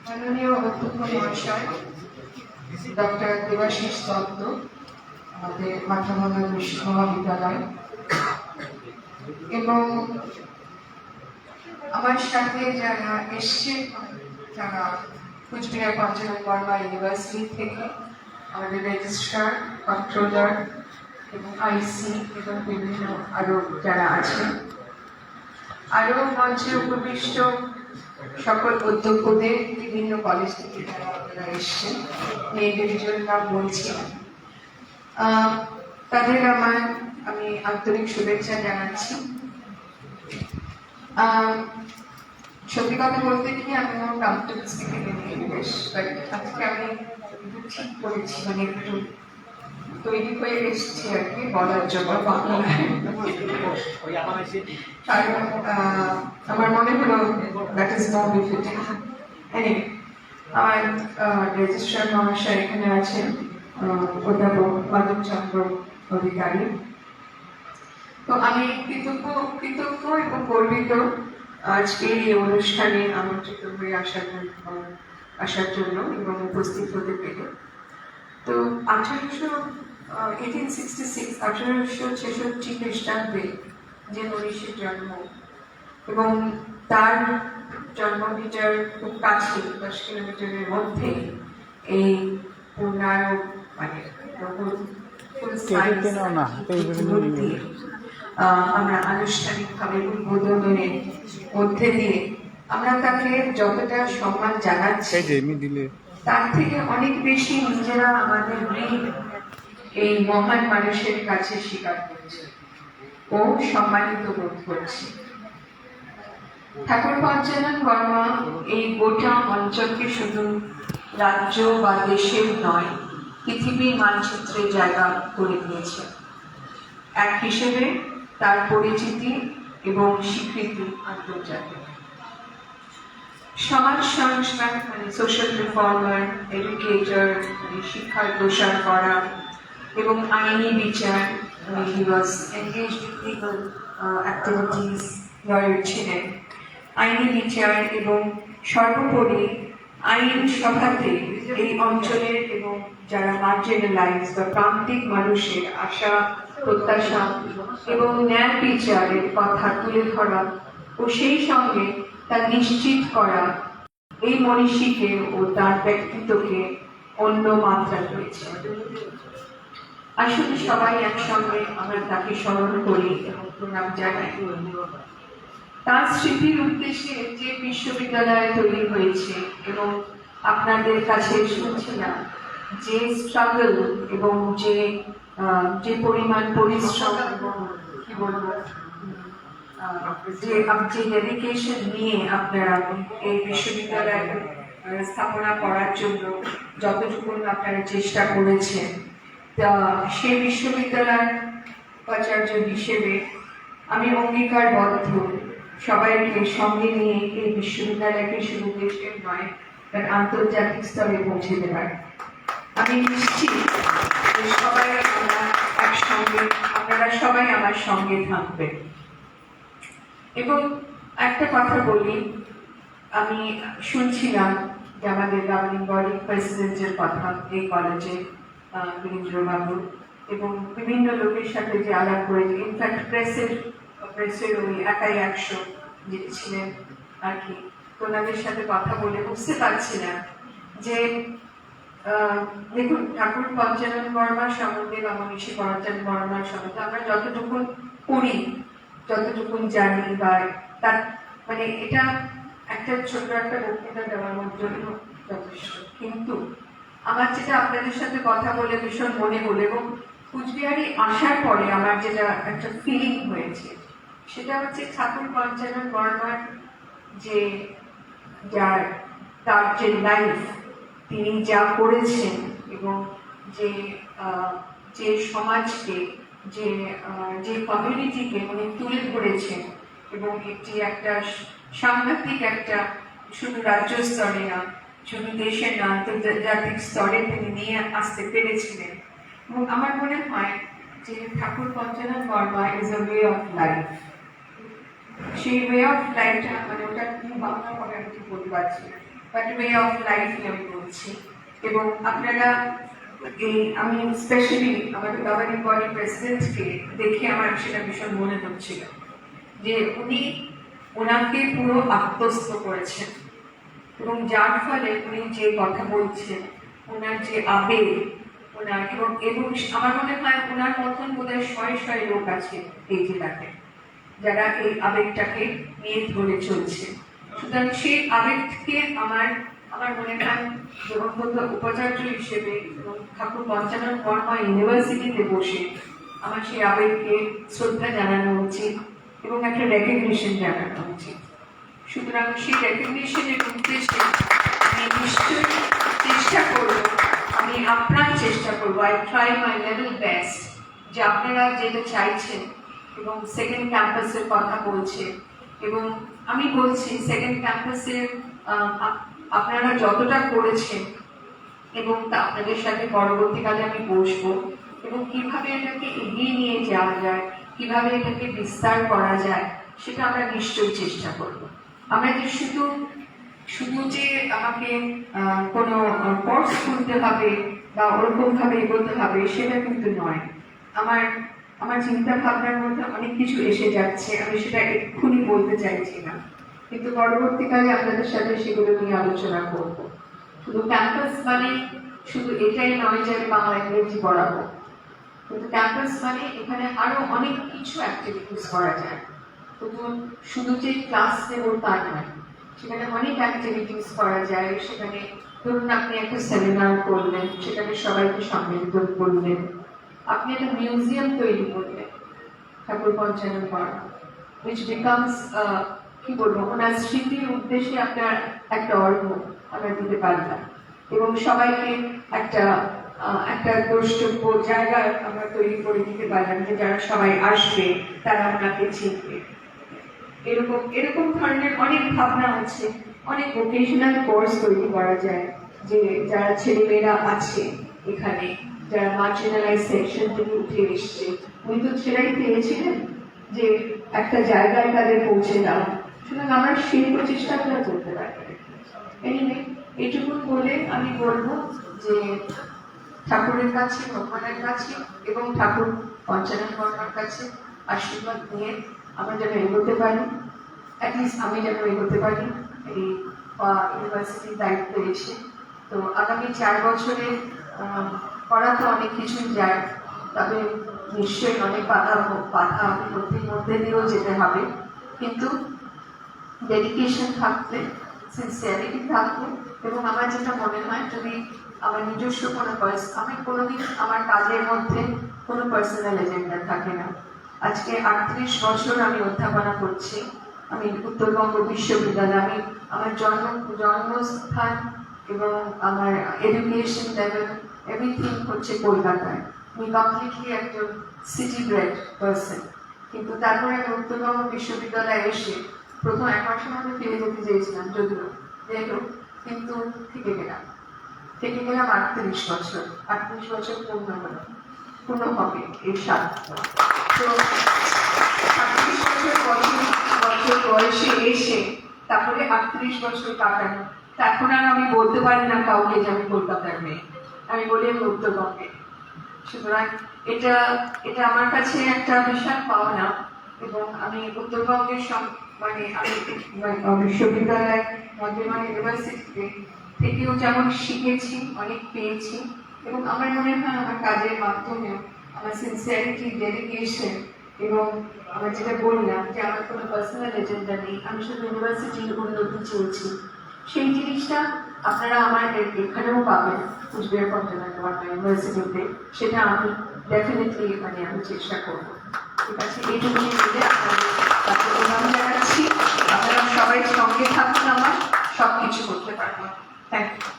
মাননীয় অধ্যক্ষ মহাশয় ডক্টর দেবাশিস দত্ত, আমাদের মাথাভাঙা কৃষি মহাবিদ্যালয়, এবং আমার সাথে যারা এসছে, যারা কুচবিহার পঞ্চানন বর্মা ইউনিভার্সিটি থেকে, আমাদের রেজিস্ট্রার, কন্ট্রোলার এবং আইসি এবং বিভিন্ন আরো যারা আছেন, আরো মঞ্চে উপবিষ্ট সকল অধ্যক্ষদের, বিভিন্ন কলেজ থেকে যারা আপনারা এসছেন, মেয়েদের জন্য বলছি, তাদের আমি আন্তরিক শুভেচ্ছা জানাচ্ছি। সত্যি কথা বলতে কি, আমি আমার কনফিডেন্স থেকে বেশ আজকে আমি ঠিক করেছি, মানে একটু তৈরি হয়ে এসেছি আর কি বলার জন্য। আমার মনে হলো দ্যাট ইজ মোর বিফিটিং। আমার রেজিস্ট্রার মহাশয় এখানে আছেন, অধ্যাপক মাধব চন্দ্র অধিকারী। তো আমি কৃতজ্ঞ এবং গর্বিত আজকে এই অনুষ্ঠানে আমন্ত্রিত হয়ে আসার জন্য এবং উপস্থিত হতে পেরে। তো 1866 খ্রিস্টাব্দে যে মনীষীর জন্ম, এবং তার জন্মভিটার খুব কাছে 10 কিলোমিটারের মধ্যে এই পূর্ণায়ন মানে আমরা আনুষ্ঠানিকভাবে উদ্বোধনের মধ্যে দিয়ে আমরা তাকে যতটা সম্মান জানাচ্ছি, তার থেকে অনেক বেশি নিজেরা আমাদের ঋণ এই মহান মানুষের কাছে স্বীকার করছে ও সম্মানিত বোধ করছে। ঠাকুর পঞ্চানন বর্মা এই গোটা অঞ্চলকে শুধু রাজ্য বা দেশের নয়, পৃথিবীর মানচিত্রে জায়গা করে দিয়েছে। এক হিসেবে তার পরিচিতি এবং স্বীকৃতি আন্তর্জাতিক। সমাজ সংস্কার মানে সোশ্যাল রিফর্মার, এডুকেটর মানে শিক্ষার প্রসার করা, এবং আইনি বিচার, he was engaged with legal activities, lawyer ছিলেন। আইনি বিচার এবং সর্বোপরি আইন সভাতে এই অঞ্চলের এবং যারা মার্জিনালাইজ বা প্রান্তিক মানুষের আশা প্রত্যাশা এবং ন্যায় বিচারের কথা তুলে ধরা ও সেই সঙ্গে তা নিশ্চিত করা এই মনীষীকে ও তার ব্যক্তিত্বকে অন্য মাত্রা রয়েছে। আসলে সবাই একসঙ্গে আমরা তাকে স্মরণ করি এবং প্রণাম জানাই। তার স্মৃতির উদ্দেশ্যে যে বিশ্ববিদ্যালয় তৈরি হয়েছে এবং আপনাদের কাছে শুনছিলাম যে স্ট্রাগল এবং যে পরিমাণ পরিশ্রম এবং কি বলবো যে ডেডিকেশন নিয়ে আপনারা এই বিশ্ববিদ্যালয় স্থাপনা করার জন্য যতটুকু আপনারা চেষ্টা করেছেন, সেই বিশ্ববিদ্যালয়ের উপাচার্য হিসেবে আমি অঙ্গীকারবদ্ধ সবাইকে সঙ্গে নিয়ে এই বিশ্ববিদ্যালয়কে শুধু দেশের নয়, তার আন্তর্জাতিক স্তরে পৌঁছে দেওয়ার। আমি নিশ্চিত সবাই আমরা একসঙ্গে, আপনারা সবাই আমার সঙ্গে থাকবেন। এবং একটা কথা বলি, আমি শুনছিলাম যে আমাদের গভর্নিং বডি প্রেসিডেন্টের কথা এই কলেজে, বীরেন্দ্রবাবু এবং বিভিন্ন লোকের সাথে যে আলাপ করেছে, ইনফ্যাক্ট প্রেসের ওই একাই 100 যে ছিলেন আর কি, ওনাদের সাথে কথা বলে বুঝতে পারছি না যে দেখুন, ঠাকুর পঞ্চানন বর্মা সম্বন্ধে বা মনীষী পঞ্চানন বর্মার সম্বন্ধে আমরা যতটুকু পড়ি, যতটুকু জানি, বা তার মানে এটা একটা ছোট একটা বক্তৃতা দেওয়ার জন্য যথেষ্ট। কিন্তু আমার যেটা আপনাদের সাথে কথা বলে ভীষণ মনে হলো এবং কুচবিহারে আসার পরে আমার যেটা একটা ফিলিং হয়েছে, সেটা হচ্ছে ঠাকুর পঞ্চানন বর্মার যে তার যে লাইফ, তিনি যা করেছেন এবং যে সমাজকে, যে কমিউনিটিকে উনি তুলে ধরেছেন, এবং একটি একটা সাংঘাতিক একটা শুধু রাজ্য স্তরে না, শুধু দেশের না, আন্তর্জাতিক স্তরে তিনি নিয়ে আসতে পেরেছিলেন। এবং আমার মনে হয় যে Thakur Panchanan Barma is a way of life. সেই ওয়ে অফ লাইফটা মানে ওটা ভাবনা করে আমি ঠিক বলতে পারছি না, বাট ওয়ে অফ লাইফই আমি বলছি। এবং আপনারা আমি স্পেশালি আমাদের গভর্নিং বডি প্রেসিডেন্টকে দেখে আমার সেটা ভীষণ মনে হচ্ছিল যে উনি ওনাকে পুরো আত্মস্থ করেছেন, এবং যার ফলে উনি যে কথা বলছেন, ওনার যে আবেগ, ওনার এবং এবং আমার মনে হয় ওনার মতন বোধহয় শয়ে শয়ে লোক আছে এই জেলাতে যারা এই আবেগটাকে নিয়ে ধরে চলছে। সুতরাং সেই আবেগকে আমার আমার মনে হয় জগন্নাথ উপাচার্য হিসেবে এবং ঠাকুর পঞ্চানন বর্মা ইউনিভার্সিটিতে বসে আমার সেই আবেগকে শ্রদ্ধা জানানো উচিত এবং একটা রেকগনিশন জানানো উচিত। সুতরাং সেই রেকগনিশনের উদ্দেশ্যে আমি নিশ্চয়ই চেষ্টা করবো, আমি আপনার চেষ্টা করবো, I try my level best, যে আপনারা যেটা চাইছেন এবং সেকেন্ড ক্যাম্পাসের কথা বলছে, এবং আমি বলছি সেকেন্ড ক্যাম্পাসের আপনারা যতটা করেছেন এবং তা আপনাদের সাথে পরবর্তীকালে আমি বসবো এবং কিভাবে এটাকে এগিয়ে নিয়ে যাওয়া যায়, কিভাবে এটাকে বিস্তার করা যায়, সেটা আমরা নিশ্চয়ই চেষ্টা করব। আমরা যে শুধু শুধু যে আমাকে কোনো কোর্স খুলতে হবে বা ওরকম ভাবে এগোতে হবে সেটা কিন্তু নয়। আমার আমার চিন্তা ভাবনার মধ্যে অনেক কিছু এসে যাচ্ছে, আমি সেটা এক্ষুনি বলতে চাইছি না, কিন্তু পরবর্তীকালে আপনাদের সাথে সেগুলো নিয়ে আলোচনা করব। শুধু ক্যাম্পাস মানে শুধু এটাই নয় যে আমি বাংলা ইংরেজি পড়াবো, কিন্তু ক্যাম্পাস মানে এখানে আরো অনেক কিছু অ্যাক্টিভিটিস করা যায়। তবু শুধু যে ক্লাস নেব তা নয়, সেখানে অনেক অ্যাক্টিভিটিস করা যায়। সেখানে ধরুন আপনি একটা সেমিনার করলেন, সেখানে সবাইকে সম্মিলিত করলেন, আপনি একটা মিউজিয়াম তৈরি করলেন ঠাকুর পঞ্চানন বর্মা, which becomes কি বলবো, ওনার স্মৃতির উদ্দেশ্যে আপনার একটা অর্ঘ আমরা দিতে পারলাম এবং সবাইকে একটা একটা দ্রষ্টব্য জায়গা আমরা তৈরি করে দিতে পারলাম যে যারা সবাই আসবে তারা ওনাকে চিনবে। এরকম এরকম ধরনের অনেক ভাবনা আছে। অনেক ভোকেশনাল কোর্স তৈরি করা যায়, যে যারা ছেলেমেয়েরা আছে এখানে, যারা মার্জিনালাইজ সেকশন থেকে উঠে এসছে, উনি তো সেটাই পেয়েছিলেন যে একটা জায়গায় তাদের পৌঁছে দেওয়া। সুতরাং আমরা সেই প্রচেষ্টাগুলো করতে পারি। এনিওয়ে, এটুকু বলে আমি বলবো যে ঠাকুরের কাছে, ভগবানের কাছে এবং ঠাকুর পঞ্চানন বর্মার কাছে আশীর্বাদ নিয়ে আমরা যেন এগোতে পারি, অ্যাটলিস্ট আমি যেন এগোতে পারি এই ইউনিভার্সিটির দায়িত্বে এসে। তো আগামী 4 বছরে করা তো অনেক কিছুই যায়, তবে নিশ্চয়ই অনেক বাধা বিপত্তির মধ্যে দিয়েও যেতে হবে, কিন্তু ডেডিকেশন থাকবে, সিনসিয়ারিটি থাকবে, এবং আমার যেটা মনে হয় যদি আমার নিজস্ব কোনো আমি কোনোদিন আমার কাজের মধ্যে কোনো পার্সোনাল এজেন্ডা থাকে না। আজকে 38 বছর আমি অধ্যাপনা করছি, আমি উত্তরবঙ্গ বিশ্ববিদ্যালয়ে, আমি আমার জন্মস্থান এবং আমার এডুকেশন লেভেল এভরিথিং হচ্ছে কলকাতায়। আমি কমপ্লিটলি একজন সিটি ব্রেড পার্সন, কিন্তু তারপরে আমি উত্তরবঙ্গ বিশ্ববিদ্যালয়ে এসে প্রথম 1 মাসের মধ্যে ফিরে যেতে চেয়েছিলাম, যদিও যেহেতু, কিন্তু থেকে গেলাম 38 বছর। 38 বছর পূর্ণ হবে এই সাল। তো 38 বছর বয়সে এসে তারপরে 38 বছর কাটানো, এখন আর আমি বলতে পারি না কাউকে যে আমি কলকাতার মেয়ে, আমি বলি আমি উত্তরবঙ্গে। সুতরাং এটা এটা আমার কাছে একটা বিশাল পাওনা, এবং আমি উত্তরবঙ্গের মানে আমি বিশ্ববিদ্যালয় মধ্যমান ইউনিভার্সিটিতে থেকেও যেমন শিখেছি, অনেক পেয়েছি, এবং আমার মনে হয় আমার কাজের মাধ্যমে আমার সিনসিয়ারিটি, ডেডিকেশন, এবং আমার যেটা বললাম যে আমার কোনো পার্সোনাল এজেন্ডা নেই, আমি শুধু ইউনিভার্সিটির উন্নতি চলছি, সেই জিনিসটা আপনারা আমার এখানেও পাবেন কুচবিহার পঞ্চানন বর্মা ইউনিভার্সিটিতে। সেটা আমি ডেফিনেটলি আমি চেষ্টা করবো। ঠিক আছে, এইটুকু মিলে আপনাদের প্রোগ্রাম জানাচ্ছি, আপনারা সবাই সঙ্গে থাকুন, আমার সব কিছু করতে পারবো। Thank you.